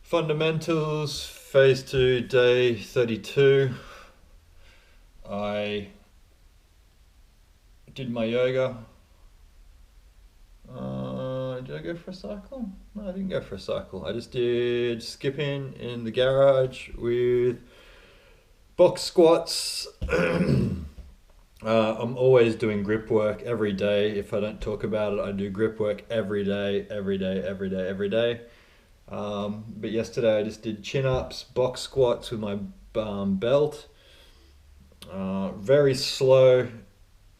Fundamentals, phase 2, day 32. I did my yoga. Did I go for a cycle? No, I didn't go for a cycle. I just did skipping in the garage with box squats. I'm always doing grip work every day. If I don't talk about it, I do grip work every day, every day, every day, every day. But yesterday I just did chin-ups, box squats with my belt. Very slow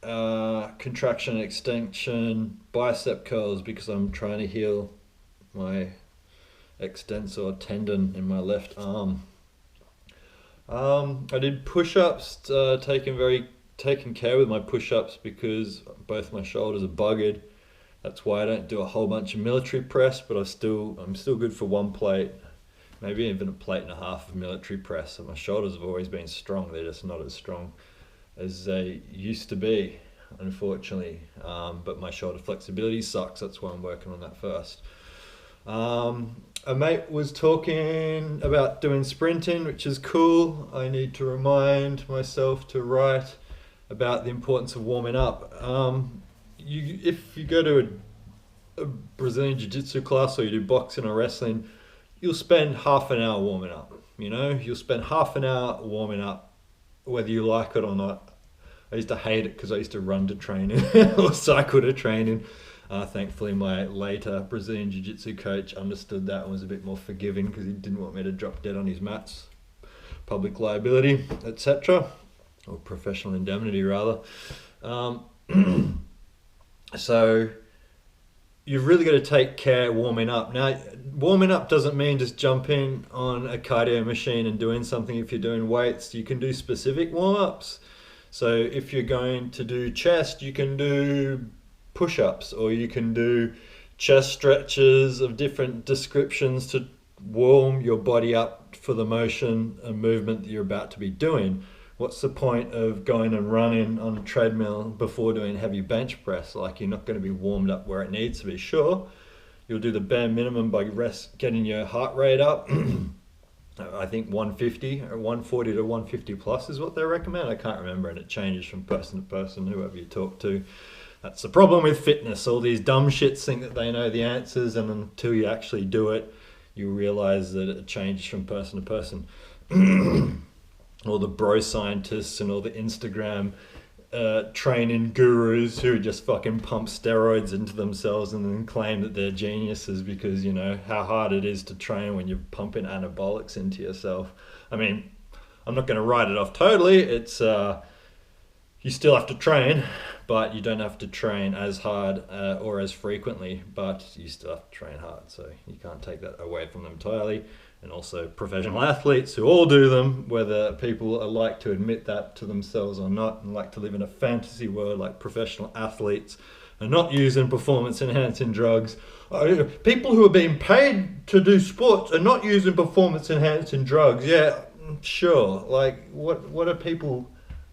contraction and extension, bicep curls because I'm trying to heal my extensor tendon in my left arm. I did push-ups, taking care with my push-ups because both my shoulders are buggered. That's why I don't do a whole bunch of military press, but I'm still good for one plate, maybe even a plate and a half of military press. So my shoulders have always been strong. They're just not as strong as they used to be, unfortunately. But my shoulder flexibility sucks. That's why I'm working on that first. A mate was talking about doing sprinting, which is cool. I need to remind myself to write about the importance of warming up. If you go to a Brazilian Jiu-Jitsu class or you do boxing or wrestling, you'll spend half an hour warming up. You'll spend half an hour warming up, whether you like it or not. I used to hate it because I used to run to training or cycle to training. Thankfully, my later Brazilian Jiu-Jitsu coach understood that and was a bit more forgiving because he didn't want me to drop dead on his mats. Public liability, etc. Or professional indemnity, rather. So you've really got to take care warming up. Now, warming up doesn't mean just jumping on a cardio machine and doing something. If you're doing weights, you can do specific warm-ups. So if you're going to do chest, you can do push-ups, or you can do chest stretches of different descriptions to warm your body up for the motion and movement that you're about to be doing. What's the point of going and running on a treadmill before doing heavy bench press? Like, you're not going to be warmed up where it needs to be. Sure, you'll do the bare minimum by getting your heart rate up. I think 150 or 140 to 150 plus is what they recommend. I can't remember, and it changes from person to person, whoever you talk to. That's the problem with fitness. All these dumb shits think that they know the answers, and until you actually do it, you realize that it changes from person to person. All the bro scientists and all the Instagram training gurus who just fucking pump steroids into themselves and then claim that they're geniuses because, how hard it is to train when you're pumping anabolics into yourself. I mean, I'm not going to write it off totally. It's you still have to train, but you don't have to train as hard or as frequently, but you still have to train hard. So you can't take that away from them entirely. And also professional athletes who all do them, whether people like to admit that to themselves or not, and like to live in a fantasy world like professional athletes are not using performance-enhancing drugs. People who are being paid to do sports are not using performance-enhancing drugs. Yeah, sure. Like, what are people...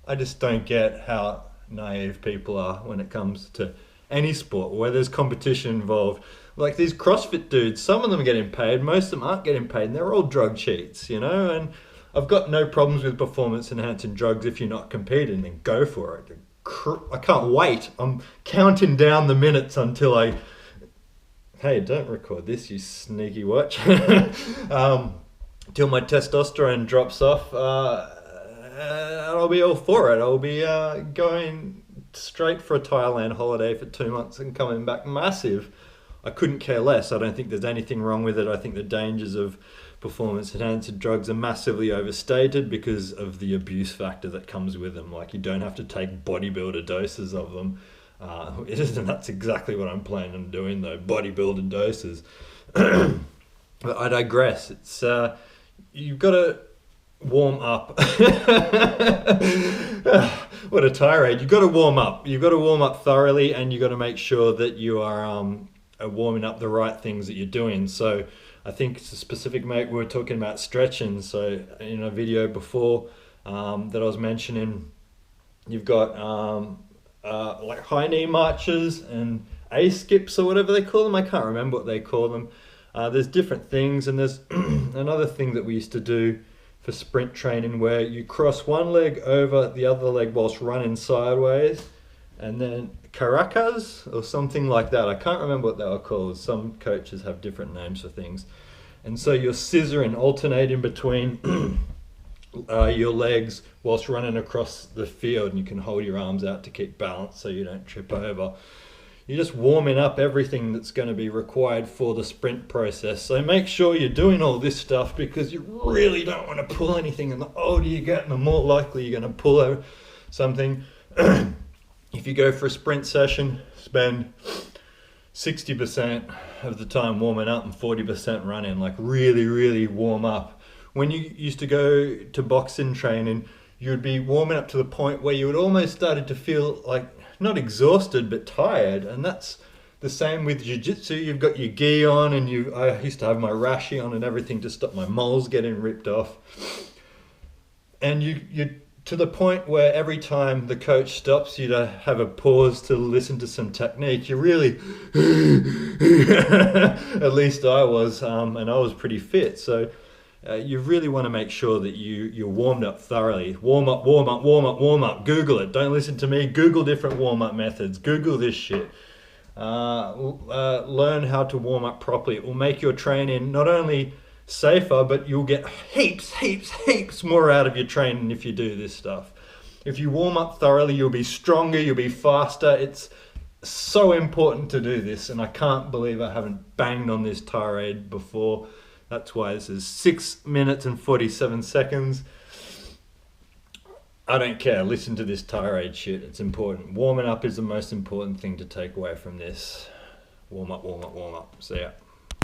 I just don't get how naive people are when it comes to any sport where there's competition involved. Like these CrossFit dudes, some of them are getting paid, most of them aren't getting paid, and they're all drug cheats, and I've got no problems with performance-enhancing drugs if you're not competing, then go for it. I can't wait. I'm counting down the minutes until hey, don't record this, you sneaky watch. Till my testosterone drops off, I'll be all for it. I'll be going straight for a Thailand holiday for 2 months and coming back massive. I couldn't care less. I don't think there's anything wrong with it. I think the dangers of performance-enhancing drugs are massively overstated because of the abuse factor that comes with them. Like, you don't have to take bodybuilder doses of them. That's exactly what I'm planning on doing, though, bodybuilder doses. But I digress. It's you've got to warm up. What a tirade. You've got to warm up. You've got to warm up thoroughly, and you've got to make sure that you are warming up the right things that you're doing. So I think it's a specific mate, we were talking about stretching. So in a video before that I was mentioning, you've got like high knee marches and A skips or whatever they call them. I can't remember what they call them. There's different things, and there's another thing that we used to do for sprint training where you cross one leg over the other leg whilst running sideways, and then Cariocas or something like that. I can't remember what they were called. Some coaches have different names for things. And so you're scissoring, alternating between your legs whilst running across the field, and you can hold your arms out to keep balance so you don't trip over. You're just warming up everything that's going to be required for the sprint process. So make sure you're doing all this stuff, because you really don't want to pull anything, and the older you get, the more likely you're going to pull something. If you go for a sprint session, spend 60% of the time warming up and 40% running. Like really warm up. When you used to go to boxing training, you'd be warming up to the point where you would almost started to feel like not exhausted but tired, and that's the same with jiu-jitsu. You've got your gi on, and I used to have my rashi on and everything to stop my moles getting ripped off. And you to the point where every time the coach stops you to have a pause to listen to some technique, you really, at least I was, and I was pretty fit. So you really want to make sure that you're warmed up thoroughly. Warm up. Google it. Don't listen to me. Google different warm-up methods. Google this shit. Learn how to warm up properly. It will make your training not only safer, but you'll get heaps more out of your training if you do this stuff. If you warm up thoroughly, you'll be stronger, you'll be faster. It's so important to do this, and I can't believe I haven't banged on this tirade before. That's why this is 6 minutes and 47 seconds. I don't care. Listen to this tirade shit. It's important. Warming up is the most important thing to take away from this. Warm up. See ya.